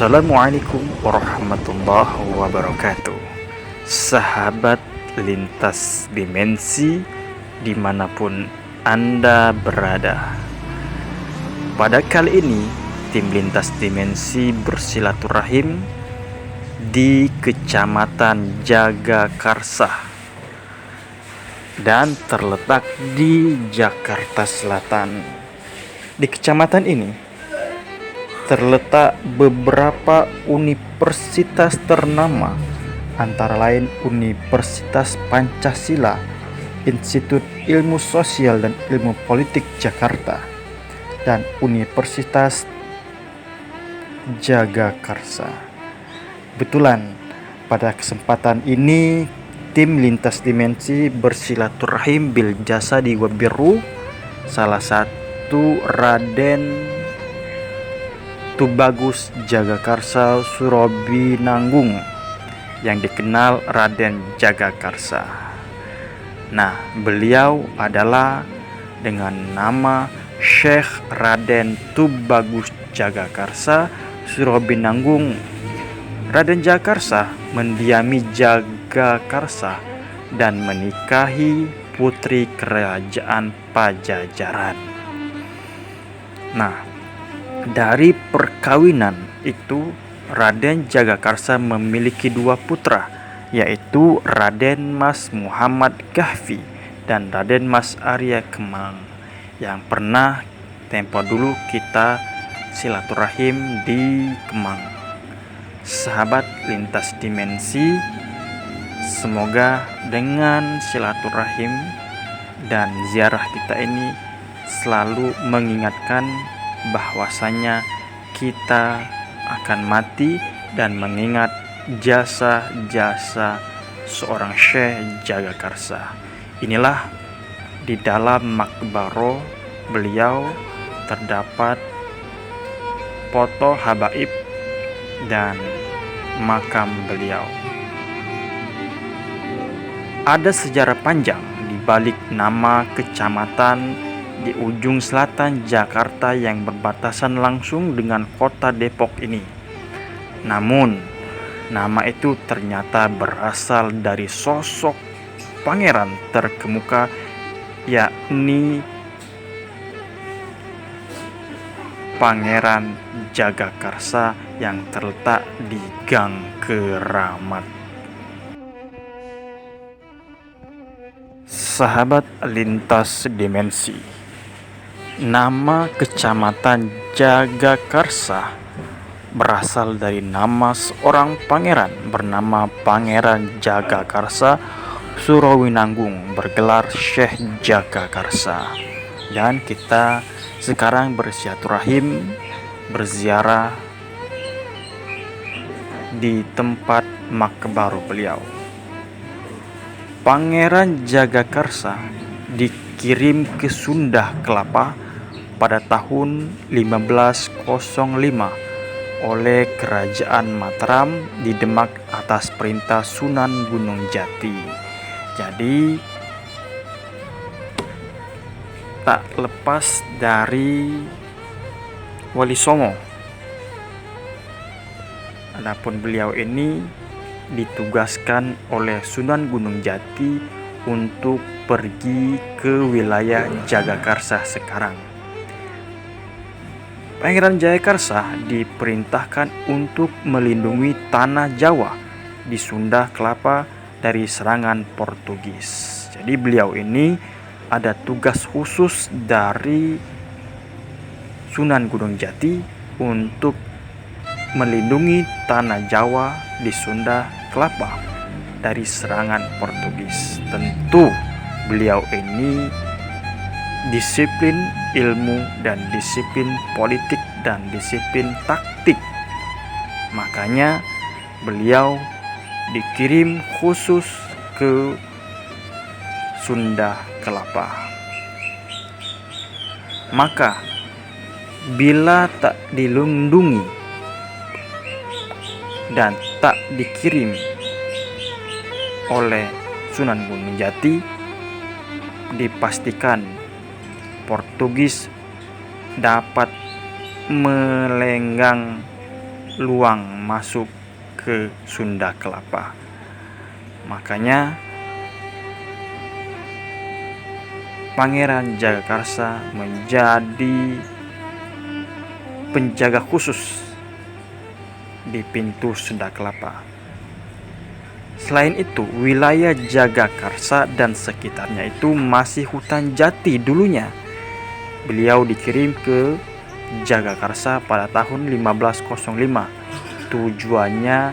Assalamualaikum warahmatullahi wabarakatuh. Sahabat lintas dimensi dimanapun Anda berada. Pada kali ini tim lintas dimensi bersilaturahim di Kecamatan Jagakarsa dan terletak di Jakarta Selatan. Di kecamatan ini terletak beberapa universitas ternama, antara lain Universitas Pancasila, Institut Ilmu Sosial dan Ilmu Politik Jakarta, dan Universitas Jagakarsa. Kebetulan pada kesempatan ini tim lintas dimensi bersilaturahim bil jasa di Wabiru, salah satu Raden Tubagus Jagakarsa Surobinanggung yang dikenal Raden Jagakarsa. Nah, beliau adalah dengan nama Syekh Raden Tubagus Jagakarsa Surobinanggung. Raden Jagakarsa mendiami Jagakarsa dan menikahi putri kerajaan Pajajaran. Nah, dari perkawinan itu Raden Jagakarsa memiliki dua putra, yaitu Raden Mas Muhammad Kahfi dan Raden Mas Arya Kemang, yang pernah tempo dulu kita silaturahim di Kemang. Sahabat lintas dimensi, semoga dengan silaturahim dan ziarah kita ini selalu mengingatkan bahwasanya kita akan mati dan mengingat jasa-jasa seorang Syekh Jagakarsa. Inilah di dalam makbaro beliau terdapat foto habaib dan makam beliau. Ada sejarah panjang di balik nama kecamatan di ujung selatan Jakarta yang berbatasan langsung dengan kota Depok ini. Namun, nama itu ternyata berasal dari sosok pangeran terkemuka, yakni Pangeran Jagakarsa yang terletak di Gang Keramat. Sahabat lintas dimensi, nama kecamatan Jagakarsa berasal dari nama seorang pangeran bernama Pangeran Jagakarsa Surowinanggung, bergelar Syekh Jagakarsa. Dan kita sekarang bersilaturahim, berziarah di tempat makbaro beliau. Pangeran Jagakarsa dikirim ke Sunda Kelapa pada tahun 1505 oleh Kerajaan Mataram di Demak atas perintah Sunan Gunung Jati. Jadi tak lepas dari Wali Songo. Adapun beliau ini ditugaskan oleh Sunan Gunung Jati untuk pergi ke wilayah Jagakarsa sekarang. Pangeran Jagakarsa diperintahkan untuk melindungi tanah Jawa di Sunda Kelapa dari serangan Portugis. Jadi beliau ini ada tugas khusus dari Sunan Gunung Jati untuk melindungi tanah Jawa di Sunda Kelapa dari serangan Portugis. Tentu beliau ini disiplin ilmu dan disiplin politik dan disiplin taktik. Makanya beliau dikirim khusus ke Sunda Kelapa. Maka bila tak dilindungi dan tak dikirim oleh Sunan Gunung Jati, dipastikan Portugis dapat melenggang peluang masuk ke Sunda Kelapa. Makanya Pangeran Jagakarsa menjadi penjaga khusus di pintu Sunda Kelapa. Selain itu, wilayah Jagakarsa dan sekitarnya itu masih hutan jati dulunya. Beliau dikirim ke Jagakarsa pada tahun 1505. Tujuannya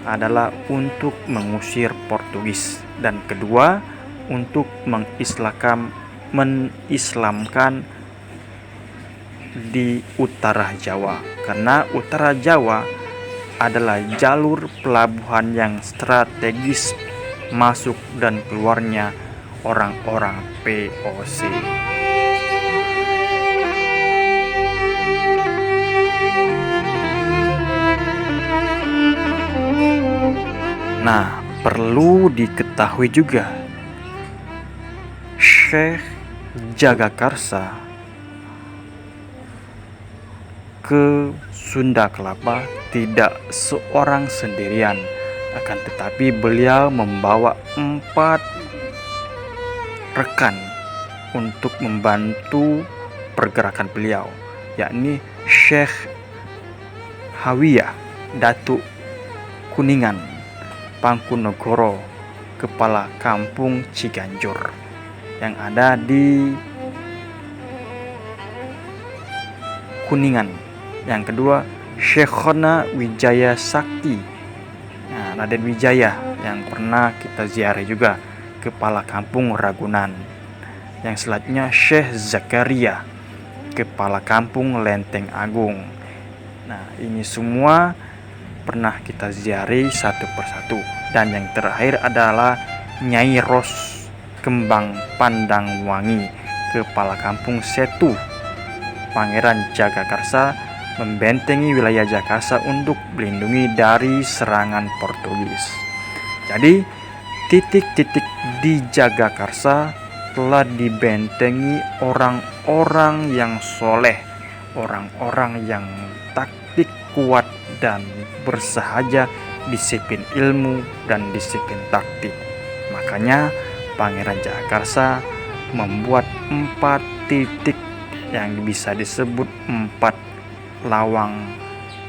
adalah untuk mengusir Portugis, dan kedua untuk mengislamkan di utara Jawa, karena utara Jawa adalah jalur pelabuhan yang strategis masuk dan keluarnya orang-orang VOC. Nah, perlu diketahui juga, Syekh Jagakarsa ke Sunda Kelapa tidak seorang sendirian, akan tetapi beliau membawa 4 rekan untuk membantu pergerakan beliau, yakni Syekh Hawiyah, Datuk Kuningan, Pangkunegoro, Kepala Kampung Ciganjur yang ada di Kuningan. Yang kedua, Syekhona Wijaya Sakti, Raden Wijaya yang pernah kita ziarah juga, Kepala Kampung Ragunan. Yang selanjutnya Syekh Zakaria, Kepala Kampung Lenteng Agung. Nah, ini semua pernah kita ziarahi satu persatu. Dan yang terakhir adalah Nyai Ros Kembang Pandang Wangi, Kepala Kampung Setu. Pangeran Jagakarsa membentengi wilayah Jagakarsa untuk melindungi dari serangan Portugis. Jadi titik-titik di Jagakarsa telah dibentengi orang-orang yang soleh, orang-orang yang taktik kuat dan bersahaja, disiplin ilmu dan disiplin taktik. Makanya Pangeran Jagakarsa membuat 4 titik yang bisa disebut 4 lawang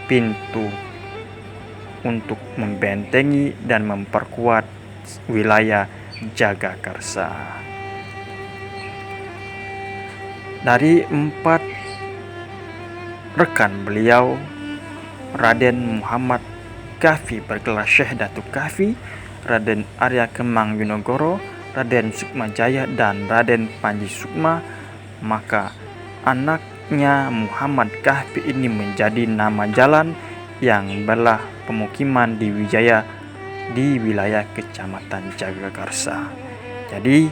pintu untuk membentengi dan memperkuat wilayah Jagakarsa. Dari 4 rekan beliau, Raden Muhammad Kahfi bergelar Syekh Datuk Kahfi, Raden Arya Kemang Yunogoro, Raden Sukmajaya dan Raden Panji Sukma, maka anaknya Muhammad Kahfi ini menjadi nama jalan yang belah pemukiman di wilayah Kecamatan Jagakarsa. Jadi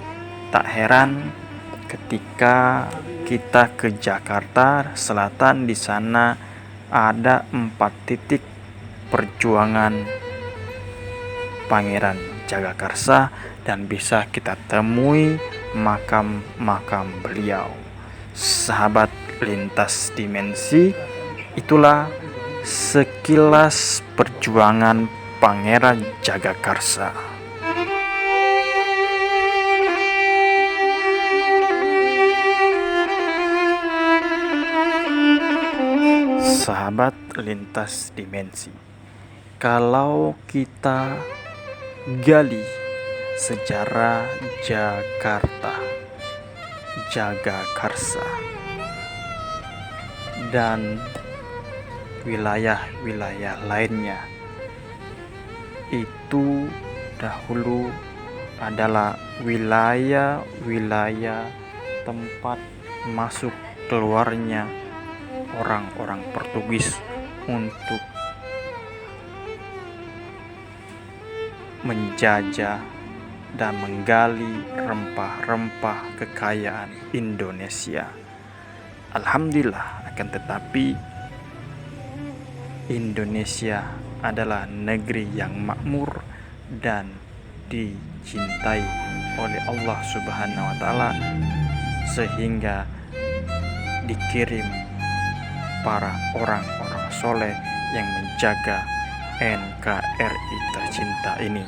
tak heran ketika kita ke Jakarta Selatan, di sana ada 4 titik perjuangan Pangeran Jagakarsa dan bisa kita temui makam-makam beliau. Sahabat lintas dimensi, itulah sekilas perjuangan Pangeran Jagakarsa. Sahabat lintas dimensi, kalau kita gali sejarah Jagakarsa dan wilayah-wilayah lainnya, itu dahulu adalah wilayah-wilayah tempat masuk keluarnya orang-orang Portugis untuk menjajah dan menggali rempah-rempah kekayaan Indonesia. Alhamdulillah, akan tetapi Indonesia adalah negeri yang makmur dan dicintai oleh Allah Subhanahu wa Ta'ala, sehingga dikirim para orang-orang soleh yang menjaga NKRI tercinta ini.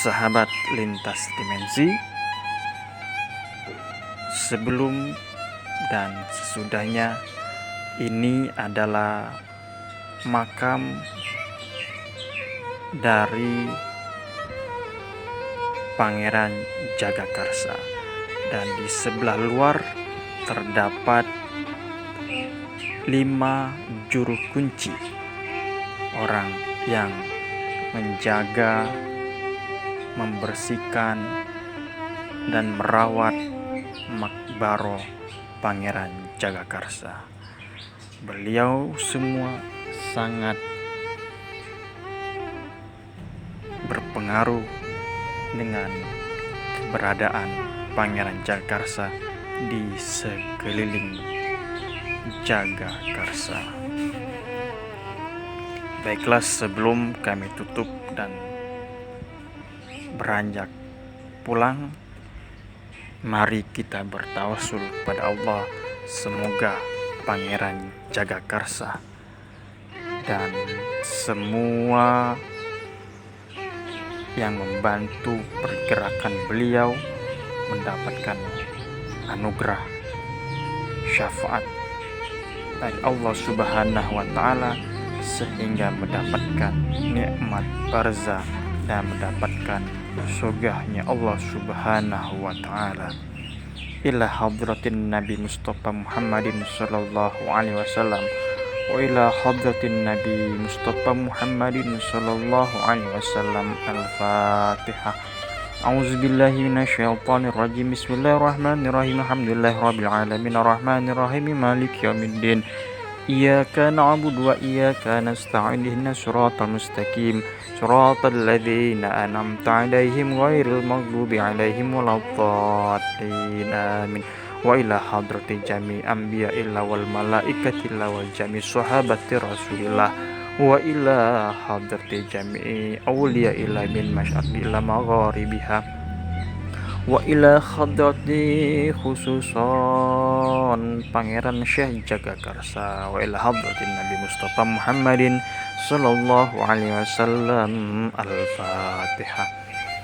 Sahabat lintas dimensi, sebelum dan sesudahnya, ini adalah makam dari Pangeran Jagakarsa, dan di sebelah luar terdapat 5 juru kunci orang yang menjaga, membersihkan, dan merawat makbaro Pangeran Jagakarsa. Beliau semua sangat berpengaruh dengan keberadaan Pangeran Jagakarsa di sekeliling Jagakarsa. Baiklah, sebelum kami tutup dan beranjak pulang, mari kita bertawasul pada Allah. Semoga Pangeran Jagakarsa dan semua yang membantu pergerakan beliau mendapatkan anugerah syafaat dari Allah Subhanahu wa Ta'ala, sehingga mendapatkan nikmat barzah dan mendapatkan surganya Allah Subhanahu wa Ta'ala. Ila hadratin Nabi Mustafa Muhammadin sallallahu alaihi wasallam wa ila hadratin Nabi Mustafa Muhammadin sallallahu alaihi wasallam. Al-Fatihah. A'udzubillahi minasyaitonir rajim. Bismillahirrahmanirrahim. Alhamdulillahirabbil alamin arrahmanirrahim maliki yaumiddin. Iyyaka na'budu wa iyyaka nasta'in ihdinas siratal mustaqim siratal ladzina an'amta 'alaihim ghairil maghdubi 'alaihim waladdallin. Amin. Wa ila hadrati jami anbiya illa wal malaikati illa wal jami sahabati rasulillah wa ila hadrati jami awliya illa min masyarqi ila magharibiha wa ila hadrati khususon Pangeran Syekh Jagakarsa wa ila hadratin Nabi Mustafa Muhammadin sallallahu alaihi wasallam. Al-Fatihah.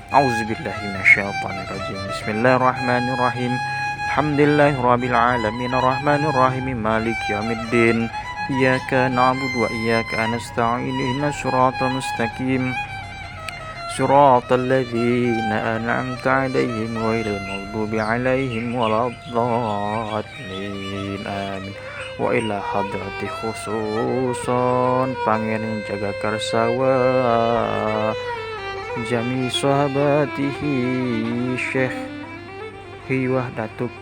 A'udzubillahi minasyaitonir rajim. Bismillahirrahmanirrahim. Alhamdulillahirabbil alamin arrahmanirrahim maliki yaumiddin. Iyyaka na'budu wa iyyaka nasta'in ihdinas siratal mustaqim siratal ladzina an'amta 'alaihim ghairil maghdubi 'alaihim waladdallin. Amin. Wa ila hadrati khususon Pangeran Jagakarsa wa jami sahabatihi Syekh Hiwah Datuk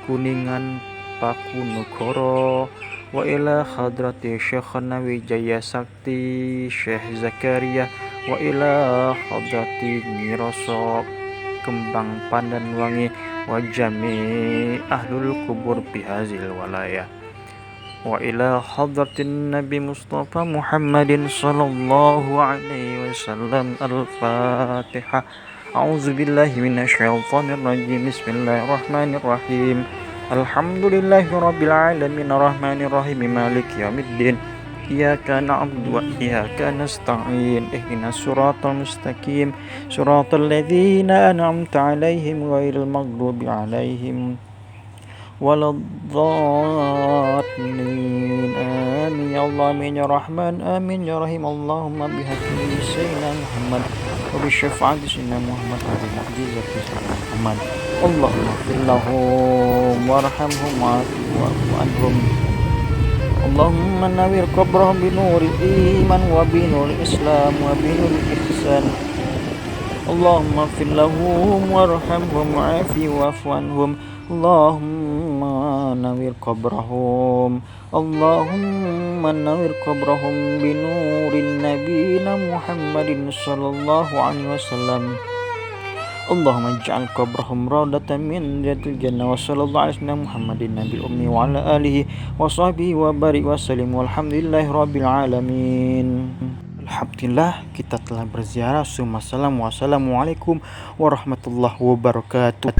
Kuningan Pakunugoro wa ila hadrati Syekhana Wijaya Sakti Syekh Zakaria wa ila hadrati Miroso Kembang Pandanwangi wa jami ahlul kubur bihazil walaya wa ila hadratin Nabi Mustafa Muhammadin sallallahu alaihi wasallam. Al-Fatihah. A'udzubillahi minasyaitonir rajim. Bismillahirrahmanirrahim. Alhamdulillahirabbil alamin arrahmanirrahim maliki yaumiddin. Iyyaka na'budu wa iyyaka nasta'in ihdinas siratal mustaqim siratal ladzina an'amta 'alaihim ghairil maghdubi 'alaihim waladdallin. Amin ya Allah, amin ya Rahman, amin ya Rahim. Allahumma bihaqqi sayyidina Muhammad wa bi syafaati sayyidina Muhammad wa bi mu'jizati sayyidina Muhammad. Allahumma ighfir lahum warhamhum wa'fu anhum. Allahumma nawwir qabrahum bi nuril iman wa bi nuril islam wa bi nuril ihsan. Allahumma ighfir lahum warhamhum wa'afi wa'fu anhum. Allahumma nawwir qabrahum. Allahumma nawwir qabrahum bi nurin nabiyina Muhammadin sallallahu alaihi wasallam. Allahumma ij'al qabrahum rawdatan min riyadil jannah. Wa sallallahu alaihi Muhammadin nabil ummi wa ala alihi wa sahbihi wa barik wa sallim walhamdulillahi rabbil alamin. Alhamdulillah, kita telah berziarah. Wassalamualaikum warahmatullahi wabarakatuh.